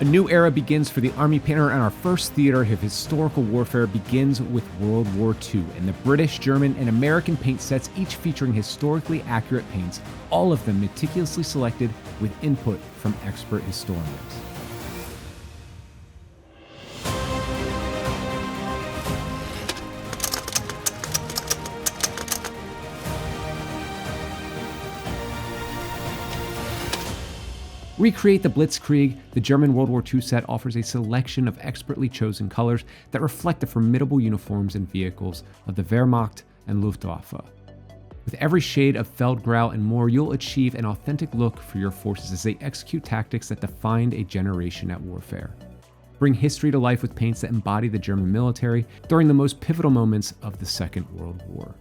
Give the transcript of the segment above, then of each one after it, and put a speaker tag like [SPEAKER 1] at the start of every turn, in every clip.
[SPEAKER 1] A new era begins for the Army Painter, and our first theater of historical warfare begins with World War II and the British, German, and American paint sets, each featuring historically accurate paints, all of them meticulously selected with input from expert historians. Recreate the Blitzkrieg, the German World War II set offers a selection of expertly chosen colors that reflect the formidable uniforms and vehicles of the Wehrmacht and Luftwaffe. With every shade of feldgrau and more, you'll achieve an authentic look for your forces as they execute tactics that defined a generation at warfare. Bring history to life with paints that embody the German military during the most pivotal moments of the Second World War.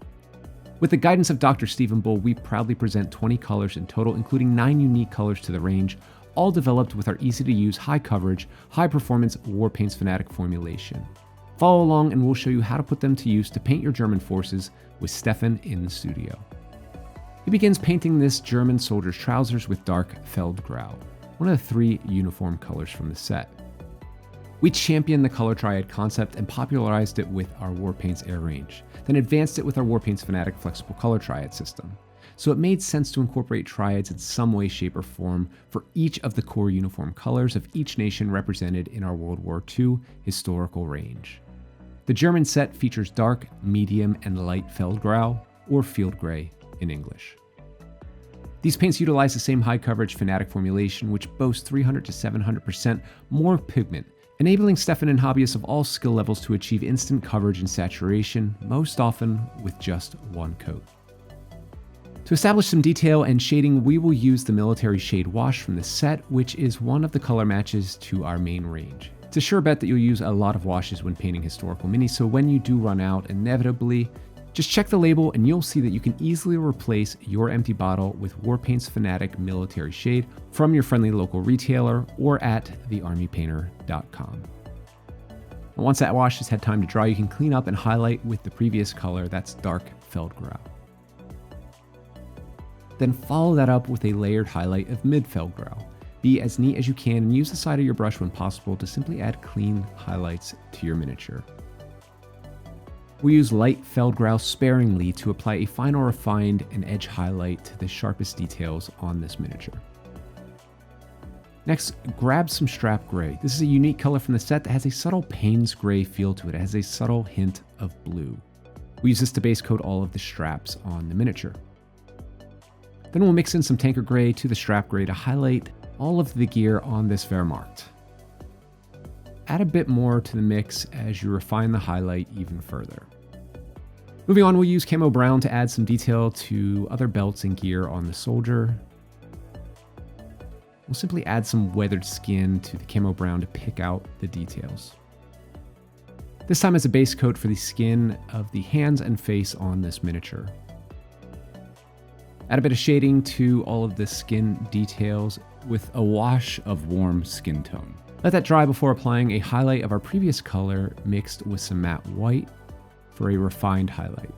[SPEAKER 1] With the guidance of Dr. Stephen Bull, we proudly present 20 colors in total, including 9 unique colors to the range, all developed with our easy-to-use, high-coverage, high-performance Warpaints Fanatic formulation. Follow along and we'll show you how to put them to use to paint your German forces with Stefan in the studio. He begins painting this German soldier's trousers with dark feldgrau, one of the 3 uniform colors from the set. We championed the color triad concept and popularized it with our Warpaints Air range, then advanced it with our Warpaints Fanatic flexible color triad system. So it made sense to incorporate triads in some way, shape, or form for each of the core uniform colors of each nation represented in our World War II historical range. The German set features dark, medium, and light feldgrau, or field gray in English. These paints utilize the same high coverage Fanatic formulation, which boasts 300 to 700% more pigment, enabling Stefan and hobbyists of all skill levels to achieve instant coverage and saturation, most often with just one coat. To establish some detail and shading, we will use the military shade wash from the set, which is one of the color matches to our main range. It's a sure bet that you'll use a lot of washes when painting historical minis, so when you do run out, inevitably, just check the label and you'll see that you can easily replace your empty bottle with Warpaints Fanatic military shade from your friendly local retailer or at thearmypainter.com. Once that wash has had time to dry, you can clean up and highlight with the previous color, that's dark feldgrau. Then follow that up with a layered highlight of mid feldgrau. Be as neat as you can and use the side of your brush when possible to simply add clean highlights to your miniature. We use light feldgrau sparingly to apply a fine or refined and edge highlight to the sharpest details on this miniature. Next, grab some strap gray. This is a unique color from the set that has a subtle Payne's gray feel to it. It has a subtle hint of blue. We use this to base coat all of the straps on the miniature. Then we'll mix in some tanker gray to the strap gray to highlight all of the gear on this Wehrmacht. Add a bit more to the mix as you refine the highlight even further. Moving on, we'll use camo brown to add some detail to other belts and gear on the soldier. We'll simply add some weathered skin to the camo brown to pick out the details. This time as a base coat for the skin of the hands and face on this miniature. Add a bit of shading to all of the skin details with a wash of warm skin tone. Let that dry before applying a highlight of our previous color mixed with some matte white for a refined highlight.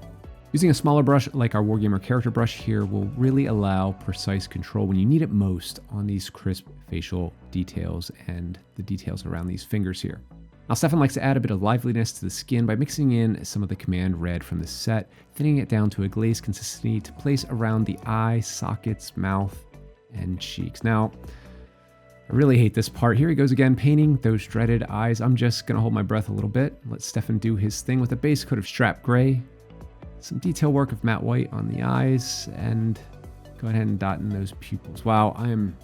[SPEAKER 1] Using a smaller brush like our Wargamer character brush here will really allow precise control when you need it most on these crisp facial details and the details around these fingers here. Now Stefan likes to add a bit of liveliness to the skin by mixing in some of the command red from the set, thinning it down to a glazed consistency to place around the eye, sockets, mouth, and cheeks. Now, I really hate this part. Here he goes again, painting those dreaded eyes. I'm just gonna hold my breath a little bit, let Stefan do his thing with a base coat of strap gray, some detail work of matte white on the eyes, and go ahead and dot in those pupils. Wow, I am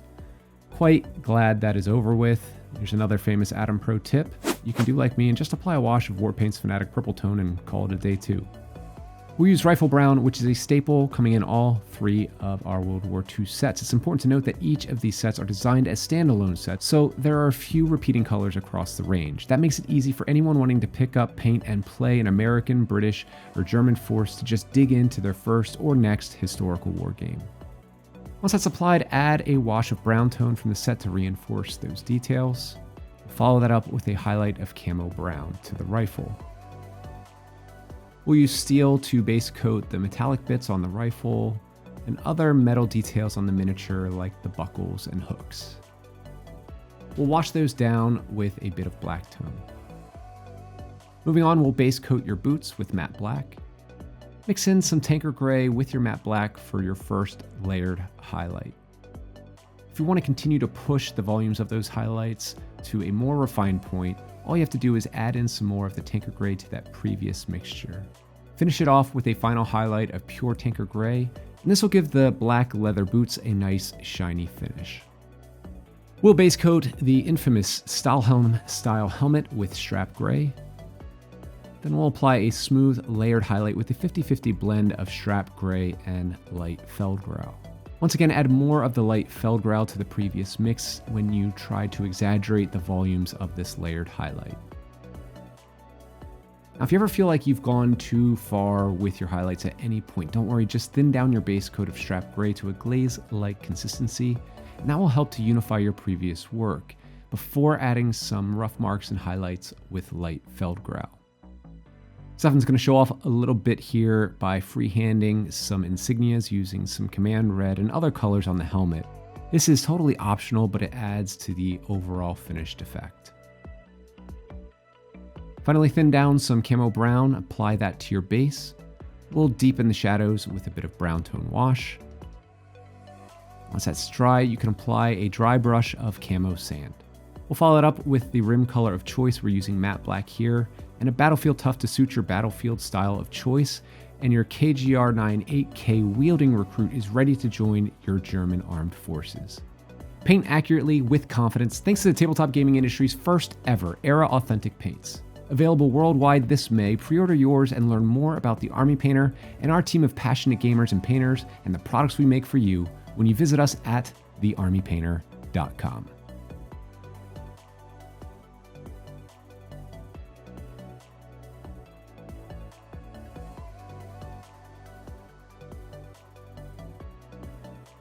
[SPEAKER 1] quite glad that is over with. Here's another famous Adam Pro tip. You can do like me and just apply a wash of Warpaints Fanatic purple tone and call it a day too. We use Rifle Brown, which is a staple coming in all 3 of our World War II sets. It's important to note that each of these sets are designed as standalone sets, so there are a few repeating colors across the range. That makes it easy for anyone wanting to pick up, paint, and play an American, British, or German force to just dig into their first or next historical war game. Once that's applied, add a wash of brown tone from the set to reinforce those details. Follow that up with a highlight of camo brown to the rifle. We'll use steel to base coat the metallic bits on the rifle and other metal details on the miniature like the buckles and hooks. We'll wash those down with a bit of black tone. Moving on, we'll base coat your boots with matte black. Mix in some tanker gray with your matte black for your first layered highlight. If you want to continue to push the volumes of those highlights to a more refined point, all you have to do is add in some more of the tanker gray to that previous mixture. Finish it off with a final highlight of pure tanker gray, and this will give the black leather boots a nice shiny finish. We'll base coat the infamous Stahlhelm style helmet with strap gray. Then we'll apply a smooth layered highlight with a 50-50 blend of strap gray and light feldgrau. Once again, add more of the light feldgrau to the previous mix when you try to exaggerate the volumes of this layered highlight. Now, if you ever feel like you've gone too far with your highlights at any point, don't worry, just thin down your base coat of strap gray to a glaze-like consistency, and that will help to unify your previous work before adding some rough marks and highlights with light feldgrau. Stefan's going to show off a little bit here by freehanding some insignias using some command red and other colors on the helmet. This is totally optional, but it adds to the overall finished effect. Finally, thin down some camo brown, apply that to your base. We'll deepen the shadows with a bit of brown tone wash. Once that's dry, you can apply a dry brush of camo sand. We'll follow it up with the rim color of choice. We're using matte black here, and a battlefield tuff to suit your battlefield style of choice, and your KGR-9 8K wielding recruit is ready to join your German armed forces. Paint accurately with confidence thanks to the tabletop gaming industry's first ever Era Authentic paints. Available worldwide this May, pre-order yours and learn more about the Army Painter and our team of passionate gamers and painters and the products we make for you when you visit us at thearmypainter.com.